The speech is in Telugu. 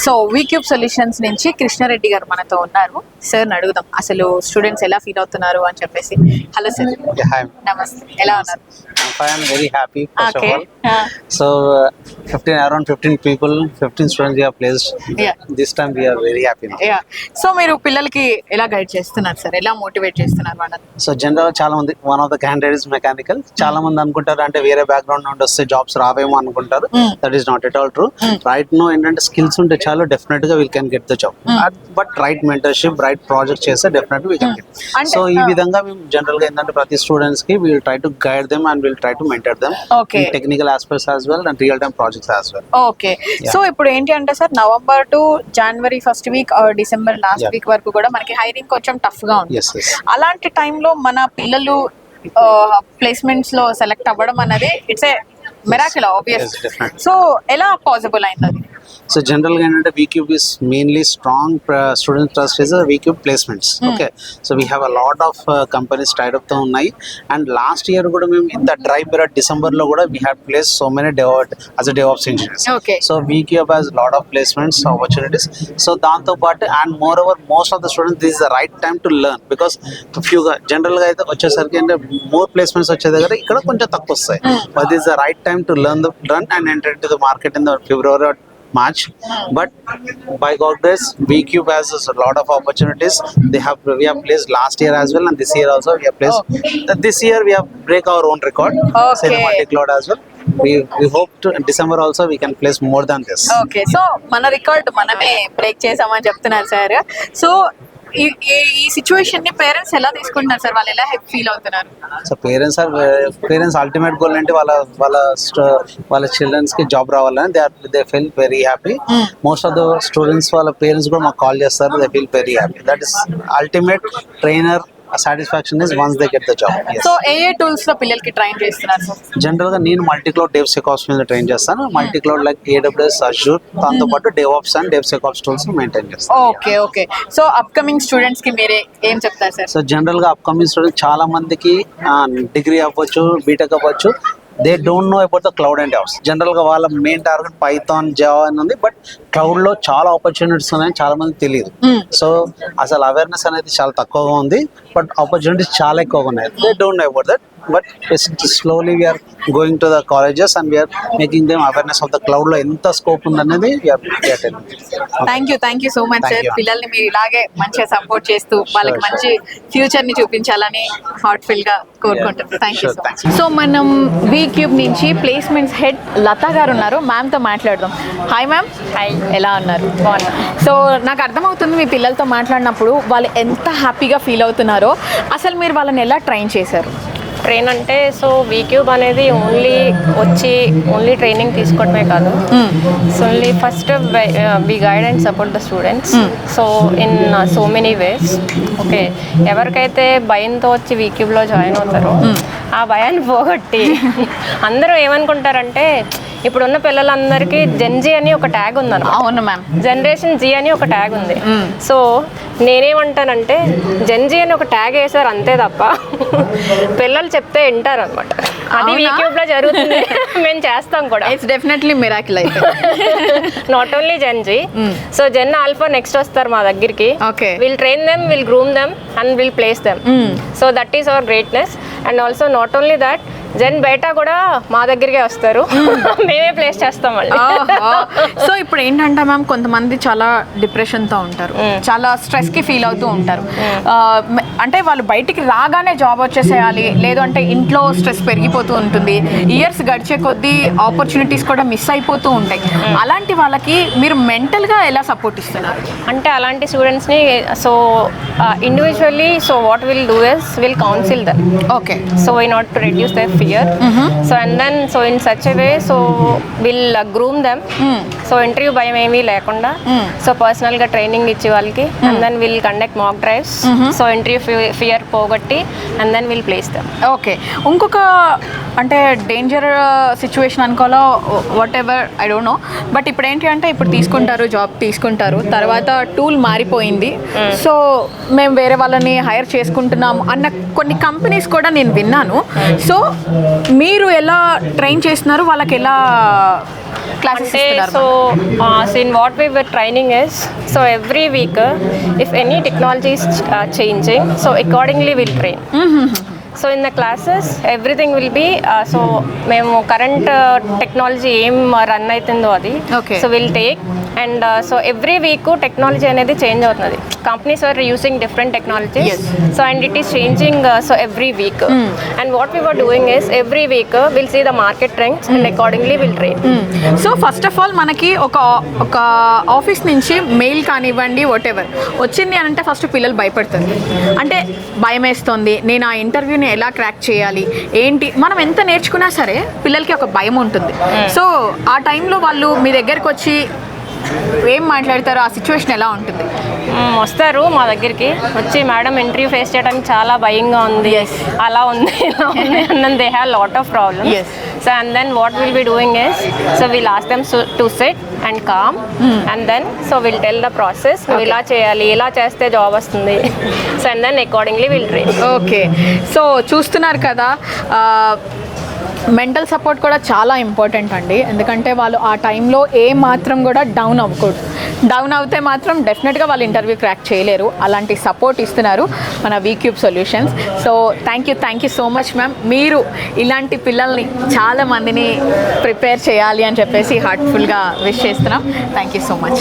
సో వీక్యూబ్ సొల్యూషన్స్ నుంచి కృష్ణారెడ్డి గారు మనతో ఉన్నారు. సార్ అడుగుదాం అసలు స్టూడెంట్స్ ఎలా ఫీల్ అవుతున్నారు అని చెప్పేసి. Hello sir. నమస్తే, ఎలా ఉన్నారు? I am very happy first of all. So around 15 people, 15 students we have placed. This time we are very happy now. So మీరు పిల్లలకి ఎలా గైడ్ చేస్తున్నారు సార్, ఎలా మోటివేట్ చేస్తున్నారు వాళ్ళని? సో జనరల్ చాలా మంది one of the candidates mechanical, చాలా మంది అనుకుంటారు అంటే వేరే బ్యాక్గ్రౌండ్ నుండి వస్తే జాబ్స్ రావేమో అనుకుంటారు. That is not at all true. Right no ఏంటంటే స్కిల్స్ ఉంటే చాలు డెఫినెట్ గా we'll can get the job. But right mentorship, right project చేస్తే definite we can get. So ఈ విధంగా మేము జనరల్ గా ఏంటంటే ప్రతి స్టూడెంట్స్ కి will try to guide them and will try to mentor them in technical aspects as well and real time projects as well. Okay. So ఇప్పుడు ఏంటి అంటే sir November to January first week or December last week వరకు కూడా మనకి హైరింగ్ కొంచెం టఫ్ గా ఉంది. అలాంటి టైంలో మన పిల్లలు ప్లేస్మెంట్స్ లో సెలెక్ట్ అవ్వడం అనేది it's a miracle obvious. So ఎలా పాసిబుల్ అయింది అది? సో జనరల్ గా ఏంటంటే VCube is mainly strong student trust is a VCube placements. Okay, so we have a lot of companies tied up తో ఉన్నాయి. అండ్ లాస్ట్ ఇయర్ కూడా మేము ఇంత డ్రై పీరియడ్ డిసెంబర్ లో కూడా we had placed so many as a DevOps engineers. Okay, so VCube has lot of placements opportunities. so దాంతో పాటు and moreover most of the students this is the right time to learn because few general గా అయితే వచ్చేసరికి అంటే మోర్ ప్లేస్మెంట్స్ వచ్చే దగ్గర ఇక్కడ కొంచెం తక్కువ వస్తాయి. but this is the right time to learn and enter into the market in the February or March. But by God grace VCube has a lot of opportunities. We have placed last year as well and this year also we have placed. This year we have break our own record. Cinematic cloud as well. We hope to in December also we can place more than this. Okay, so మన రికార్డ్ మనమే బ్రేక్ చేసామని చెప్తున్నారు సార్. సో ఈ సిచ్యువేషన్ ని పేరెంట్స్ ఎలా తీసుకుంటున్నారు సార్, వాళ్ళు ఎలా ఫీల్ అవుతున్నారు? సో పేరెంట్స్ అల్టిమేట్ గోల్ అంటే వాళ్ళ చిల్డ్రన్స్ కి జాబ్ రావాలని they feel very happy. Most of the students వాళ్ళ పేరెంట్స్ కూడా మాకు కాల్ చేస్తారు. They feel very happy. That is ultimate trainer satisfaction is once they get the job. Yes. So A tools లో పిల్లలకి ట్రైన్ చేస్తున్నారు సార్? జనరల్ గా నేను మల్టీ క్లౌడ్ DevSecOps మీద ట్రైన్ చేస్తాను. Multi cloud like AWS, Azure, దాంతో పాటు DevOps and DevSecOps tools maintain చేస్తాను. ఓకే. సో అప్కమింగ్ స్టూడెంట్స్ కి మీరే ఏం చెప్తారు సార్? సో జనరల్ గా అప్కమింగ్ స్టూడెంట్స్ చాలా మందికి డిగ్రీ అవ్వచ్చు, బీటెక్ అవ్వచ్చు, they don't know about the cloud and DevOps. General గా వాళ్ళ మెయిన్ టార్గెట్ పైథాన్, జావా అని ఉంది. బట్ క్లౌడ్ లో చాలా ఆపర్చునిటీస్ ఉన్నాయని చాలా మంది తెలియదు. సో అసలు అవేర్నెస్ అనేది చాలా తక్కువగా ఉంది. బట్ ఆపర్చునిటీస్ చాలా ఎక్కువగా ఉన్నాయి. They don't know about that. But slowly we're going to the colleges and we're making them awareness of the cloud లో ఎంత స్కోప్ ఉందనేది thank you so much sir. పిల్లల్ని మీరు ఇలాగే మంచిగా సపోర్ట్ చేస్తూ వాళ్ళకి మంచి ఫ్యూచర్ ని చూపించాలని హార్ట్ఫుల్ గా కోరుకుంటున్నాను. Thank you so much. So మనం VCube నుంచి ప్లేస్మెంట్స్ హెడ్ లతా గారు ఉన్నారు. మ్యామ్ తో మాట్లాడదాం. Hi ma'am. హాయ్. ఎలా ఉన్నారు? బాగున్నా. సో నాకు అర్థమవుతుంది మీ పిల్లలతో మాట్లాడినప్పుడు వాళ్ళు ఎంత హ్యాపీగా ఫీల్ అవుతున్నారో. అసలు మీరు వాళ్ళని ఎలా ట్రైన్ చేశారు? ట్రైన్ అంటే సో VCube అనేది ఓన్లీ ట్రైనింగ్ తీసుకోవడమే కాదు. So only first we guide and support the students so in so many ways. Okay, ఎవరికైతే భయంతో వచ్చి VCubeలో జాయిన్ అవుతారో ఆ భయాన్ని పోగొట్టి అందరూ ఏమనుకుంటారంటే ఇప్పుడున్న పిల్లలందరికీ జెన్జీ అని ఒక ట్యాగ్ ఉందన్న. అవును మ్యామ్. జనరేషన్ జీ అని ఒక ట్యాగ్ ఉంది. సో నేనేమంటానంటే జెన్జీ అని ఒక ట్యాగ్ వేసారు అంతే తప్ప పిల్లలు చెప్తే వింటారు అనమాట. అది VCube లో జరుగుతుంది. మేము చేస్తాం కూడా. ఇట్స్ డెఫినెట్లీ మిరాకిల్ అయితే. Not only Gen Z, so Gen alpha next వస్తారు మా దగ్గరికి. Will train them, will groom them and will place them. So that is our greatness. And also not only that Gen బయట కూడా మా దగ్గరికే వస్తారు. మేమే ప్లేస్ చేస్తాం మళ్ళీ. సో ఇప్పుడు ఏంటంటే మ్యామ్ కొంతమంది చాలా డిప్రెషన్తో ఉంటారు, చాలా స్ట్రెస్కి ఫీల్ అవుతూ ఉంటారు. అంటే వాళ్ళు బయటికి రాగానే జాబ్ వచ్చేసేయాలి, లేదు అంటే ఇంట్లో స్ట్రెస్ పెరిగిపోతూ ఉంటుంది, ఇయర్స్ గడిచే కొద్దీ ఆపర్చునిటీస్ కూడా మిస్ అయిపోతూ ఉంటాయి. అలాంటి వాళ్ళకి మీరు మెంటల్గా ఎలా సపోర్ట్ ఇస్తున్నారు? అంటే అలాంటి స్టూడెంట్స్ని so individually so what will do is will counsel them. Okay, so why not to reduce their fear. So and then so in such a way so we'll groom them. So interview భయం ఏమీ లేకుండా సో పర్సనల్ గా ట్రైనింగ్ ఇచ్చి వాళ్ళకి and then we'll conduct mock drives. So interview fear పోగొట్టి and then we'll place them. Okay, ఇంకొక అంటే డేంజర్ సిచ్యువేషన్ అనుకోవాలో whatever I don't know. But ఇప్పుడు ఏంటి అంటే ఇప్పుడు తీసుకుంటారు, జాబ్ తీసుకుంటారు, తర్వాత టూల్ మారిపోయింది, సో మేము వేరే వాళ్ళని హైర్ చేసుకుంటున్నాము అన్న కొన్ని కంపెనీస్ కూడా నేను విన్నాను. సో మీరు ఎలా ట్రైన్ చేస్తున్నారు, వాళ్ళకి ఎలా క్లాసెస్ అంటే ఇస్తున్నారు? So in what we were training is so every week if any technology is changing so accordingly will train. So in the classes everything will be so మేము కరెంట్ టెక్నాలజీ ఏం రన్ అవుతుందో అది Okay. So will take and so every week technology అనేది చేంజ్ అవుతుంది. Companies are using different technologies Yes. So and it is changing so every week and what we were doing is every week will see the market trends and accordingly will train. So first of all మనకి ఒక ఆఫీస్ నుంచి మెయిల్ కానివ్వండి వాట్ ఎవర్ వచ్చింది అని అంటే ఫస్ట్ పిల్లలు భయపడుతుంది, అంటే భయం వేస్తుంది, నేను ఆ ఇంటర్వ్యూని ఎలా క్రాక్ చేయాలి ఏంటి, మనం ఎంత నేర్చుకున్నా సరే పిల్లలకి ఒక భయం ఉంటుంది. సో ఆ టైంలో వాళ్ళు మీ దగ్గరికి వచ్చి ఏం మాట్లాడతారు, ఆ సిచ్యువేషన్ ఎలా ఉంటుంది? వస్తారు మా దగ్గరికి వచ్చి మేడం ఇంటర్వ్యూ ఫేస్ చేయడానికి చాలా భయంగా ఉంది, అలా ఉంది ఇలా ఉంది and they have lot of problems. Yes. So and then what we'll be doing is so we'll ask them to sit and calm and then so we'll tell the process నువ్వు ఇలా చేయాలి, ఇలా చేస్తే జాబ్ వస్తుంది. So and then accordingly we'll train. Okay, so చూస్తున్నారు కదా, మెంటల్ సపోర్ట్ కూడా చాలా ఇంపార్టెంట్ అండి. ఎందుకంటే వాళ్ళు ఆ టైంలో ఏ మాత్రం కూడా డౌన్ అవ్వకూడదు. డౌన్ అవుతే మాత్రం డెఫినెట్గా వాళ్ళు ఇంటర్వ్యూ క్రాక్ చేయలేరు. అలాంటి సపోర్ట్ ఇస్తున్నారు మన VCube Solutions. So thank you so much ma'am. మీరు ఇలాంటి పిల్లల్ని చాలా మందిని ప్రిపేర్ చేయాలి అని చెప్పేసి హార్ట్ఫుల్గా విష్ చేస్తున్నాం. Thank you so much.